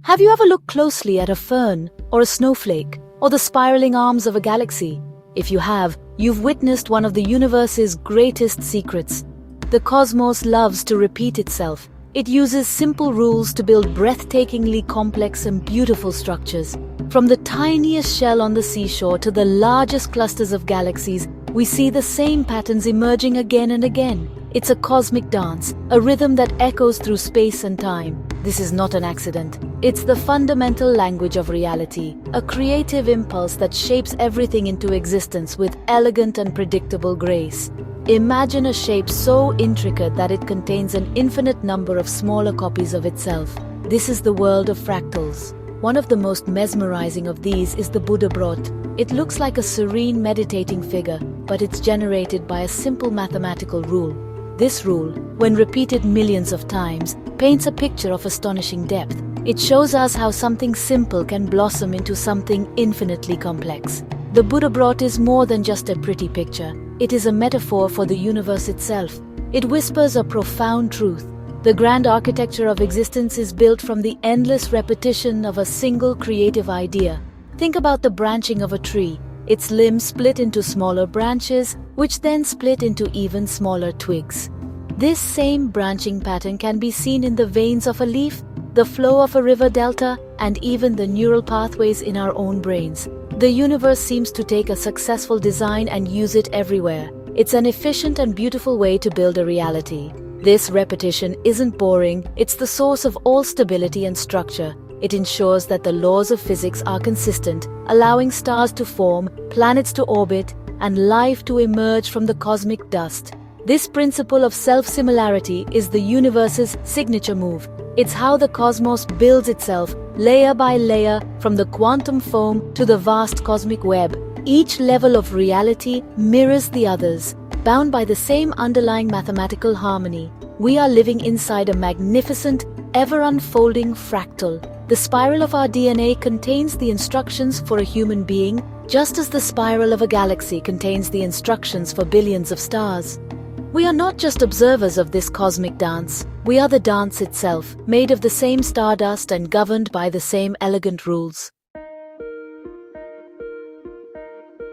Have you ever looked closely at a fern, or a snowflake, or the spiraling arms of a galaxy? If you have, you've witnessed one of the universe's greatest secrets. The cosmos loves to repeat itself. It uses simple rules to build breathtakingly complex and beautiful structures. From the tiniest shell on the seashore to the largest clusters of galaxies, we see the same patterns emerging again and again. It's a cosmic dance, a rhythm that echoes through space and time. This is not an accident. It's the fundamental language of reality, a creative impulse that shapes everything into existence with elegant and predictable grace. Imagine a shape so intricate that it contains an infinite number of smaller copies of itself. This is the world of fractals. One of the most mesmerizing of these is the Buddhabrot. It looks like a serene meditating figure, but it's generated by a simple mathematical rule. This rule, when repeated millions of times, paints a picture of astonishing depth. It shows us how something simple can blossom into something infinitely complex. The Buddhabrot is more than just a pretty picture. It is a metaphor for the universe itself. It whispers a profound truth. The grand architecture of existence is built from the endless repetition of a single creative idea. Think about the branching of a tree. Its limbs split into smaller branches, which then split into even smaller twigs. This same branching pattern can be seen in the veins of a leaf, the flow of a river delta, and even the neural pathways in our own brains. The universe seems to take a successful design and use it everywhere. It's an efficient and beautiful way to build a reality. This repetition isn't boring, it's the source of all stability and structure. It ensures that the laws of physics are consistent, allowing stars to form, planets to orbit, and life to emerge from the cosmic dust. This principle of self-similarity is the universe's signature move. It's how the cosmos builds itself, layer by layer, from the quantum foam to the vast cosmic web. Each level of reality mirrors the others, bound by the same underlying mathematical harmony. We are living inside a magnificent, ever-unfolding fractal. The spiral of our DNA contains the instructions for a human being, just as the spiral of a galaxy contains the instructions for billions of stars. We are not just observers of this cosmic dance. We are the dance itself, made of the same stardust and governed by the same elegant rules.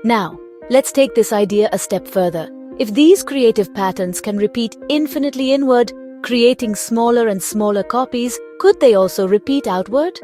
Now, let's take this idea a step further. If these creative patterns can repeat infinitely inward, creating smaller and smaller copies, could they also repeat outward?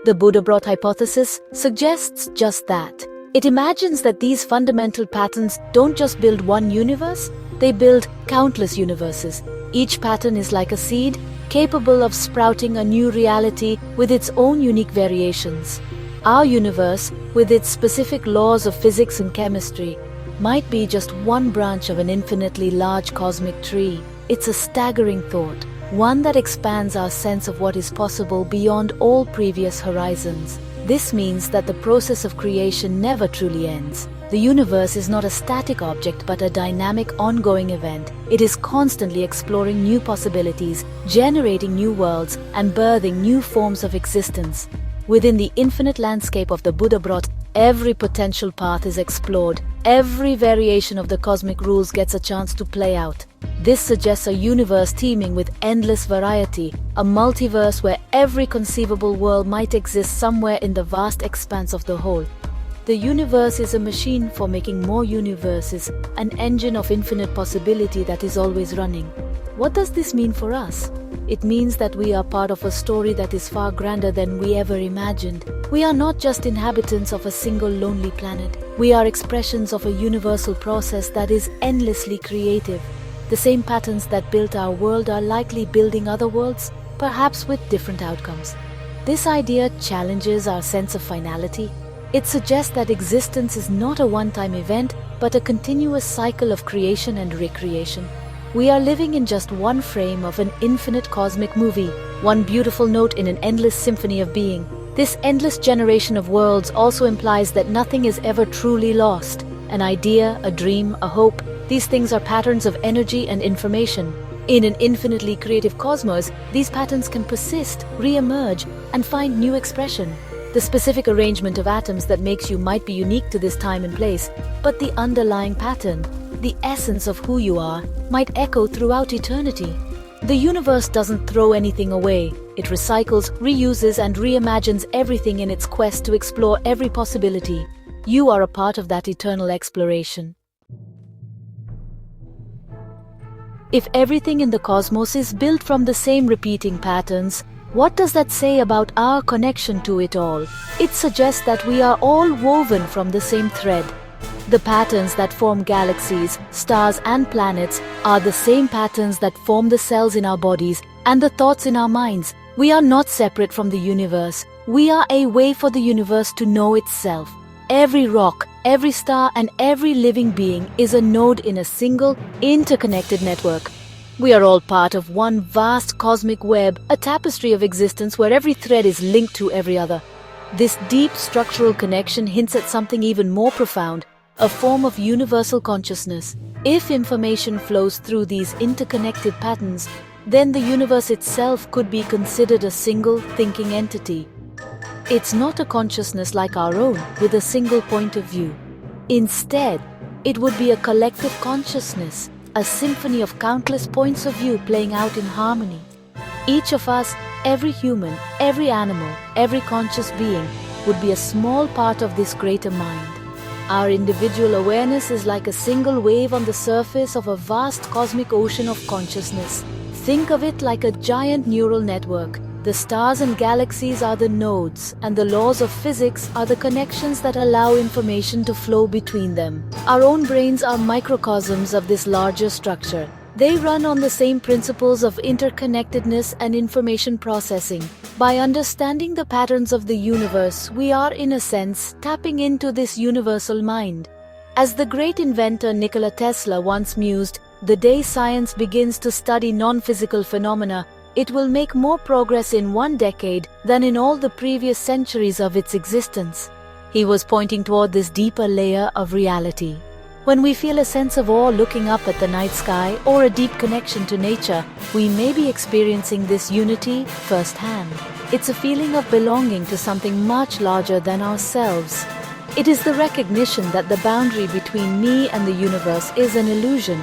The Buddhabrot hypothesis suggests just that. It imagines that these fundamental patterns don't just build one universe, they build countless universes. Each pattern is like a seed, capable of sprouting a new reality with its own unique variations. Our universe, with its specific laws of physics and chemistry, might be just one branch of an infinitely large cosmic tree. It's a staggering thought, one that expands our sense of what is possible beyond all previous horizons. This means that the process of creation never truly ends. The universe is not a static object but a dynamic, ongoing event. It is constantly exploring new possibilities, generating new worlds, and birthing new forms of existence. Within the infinite landscape of the Buddhabrot, every potential path is explored. Every variation of the cosmic rules gets a chance to play out. This suggests a universe teeming with endless variety, a multiverse where every conceivable world might exist somewhere in the vast expanse of the whole. The universe is a machine for making more universes, an engine of infinite possibility that is always running. What does this mean for us? It means that we are part of a story that is far grander than we ever imagined. We are not just inhabitants of a single lonely planet. We are expressions of a universal process that is endlessly creative. The same patterns that built our world are likely building other worlds, perhaps with different outcomes. This idea challenges our sense of finality. It suggests that existence is not a one-time event, but a continuous cycle of creation and recreation. We are living in just one frame of an infinite cosmic movie, one beautiful note in an endless symphony of being. This endless generation of worlds also implies that nothing is ever truly lost. An idea, a dream, a hope, these things are patterns of energy and information. In an infinitely creative cosmos, these patterns can persist, re-emerge, and find new expression. The specific arrangement of atoms that makes you might be unique to this time and place, but the underlying pattern, the essence of who you are, might echo throughout eternity. The universe doesn't throw anything away. It recycles, reuses, and reimagines everything in its quest to explore every possibility. You are a part of that eternal exploration. If everything in the cosmos is built from the same repeating patterns, what does that say about our connection to it all? It suggests that we are all woven from the same thread. The patterns that form galaxies, stars, and planets are the same patterns that form the cells in our bodies and the thoughts in our minds. We are not separate from the universe. We are a way for the universe to know itself. Every rock, every star, and every living being is a node in a single, interconnected network. We are all part of one vast cosmic web, a tapestry of existence where every thread is linked to every other. This deep structural connection hints at something even more profound, a form of universal consciousness. If information flows through these interconnected patterns, then the universe itself could be considered a single thinking entity. It's not a consciousness like our own, with a single point of view. Instead, it would be a collective consciousness, a symphony of countless points of view playing out in harmony. Each of us, every human, every animal, every conscious being, would be a small part of this greater mind. Our individual awareness is like a single wave on the surface of a vast cosmic ocean of consciousness. Think of it like a giant neural network. The stars and galaxies are the nodes, and the laws of physics are the connections that allow information to flow between them. Our own brains are microcosms of this larger structure. They run on the same principles of interconnectedness and information processing. By understanding the patterns of the universe, we are, in a sense, tapping into this universal mind. As the great inventor Nikola Tesla once mused, "The day science begins to study non-physical phenomena, it will make more progress in 1 decade than in all the previous centuries of its existence." He was pointing toward this deeper layer of reality. When we feel a sense of awe looking up at the night sky or a deep connection to nature, we may be experiencing this unity firsthand. It's a feeling of belonging to something much larger than ourselves. It is the recognition that the boundary between me and the universe is an illusion.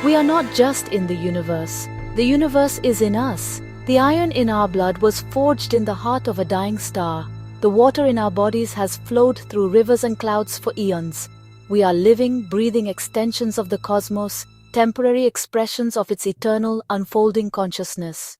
We are not just in the universe. The universe is in us. The iron in our blood was forged in the heart of a dying star. The water in our bodies has flowed through rivers and clouds for eons. We are living, breathing extensions of the cosmos, temporary expressions of its eternal, unfolding consciousness.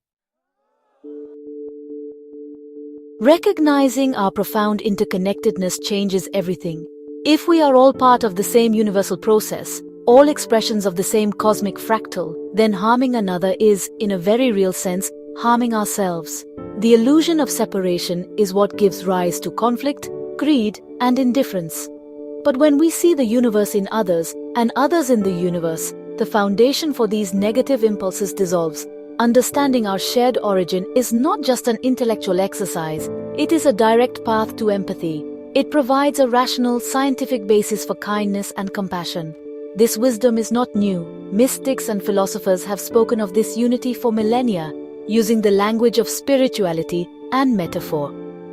Recognizing our profound interconnectedness changes everything. If we are all part of the same universal process, all expressions of the same cosmic fractal, then harming another is, in a very real sense, harming ourselves. The illusion of separation is what gives rise to conflict, greed, and indifference. But when we see the universe in others, and others in the universe, the foundation for these negative impulses dissolves. Understanding our shared origin is not just an intellectual exercise, it is a direct path to empathy. It provides a rational, scientific basis for kindness and compassion. This wisdom is not new. Mystics and philosophers have spoken of this unity for millennia, using the language of spirituality and metaphor.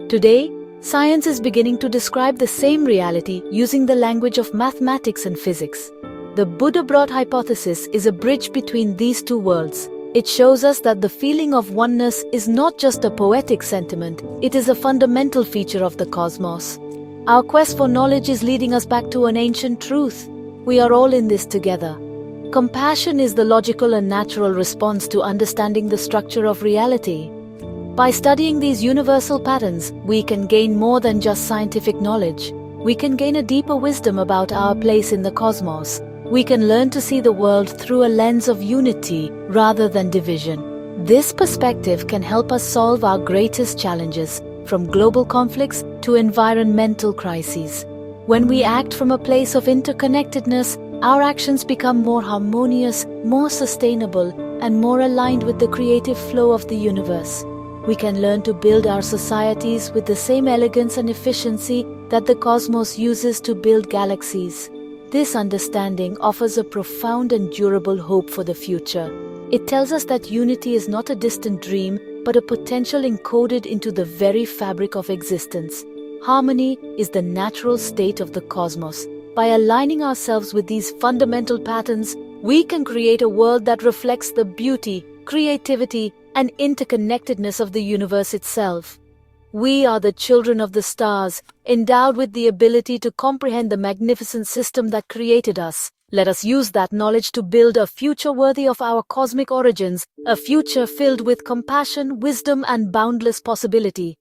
Today, science is beginning to describe the same reality using the language of mathematics and physics. The Buddhabrot hypothesis is a bridge between these two worlds. It shows us that the feeling of oneness is not just a poetic sentiment, it is a fundamental feature of the cosmos. Our quest for knowledge is leading us back to an ancient truth. We are all in this together. Compassion is the logical and natural response to understanding the structure of reality. By studying these universal patterns, we can gain more than just scientific knowledge. We can gain a deeper wisdom about our place in the cosmos. We can learn to see the world through a lens of unity rather than division. This perspective can help us solve our greatest challenges, from global conflicts to environmental crises. When we act from a place of interconnectedness, our actions become more harmonious, more sustainable, and more aligned with the creative flow of the universe. We can learn to build our societies with the same elegance and efficiency that the cosmos uses to build galaxies. This understanding offers a profound and durable hope for the future. It tells us that unity is not a distant dream, but a potential encoded into the very fabric of existence. Harmony is the natural state of the cosmos. By aligning ourselves with these fundamental patterns, we can create a world that reflects the beauty, creativity, and interconnectedness of the universe itself. We are the children of the stars, endowed with the ability to comprehend the magnificent system that created us. Let us use that knowledge to build a future worthy of our cosmic origins, a future filled with compassion, wisdom, and boundless possibility.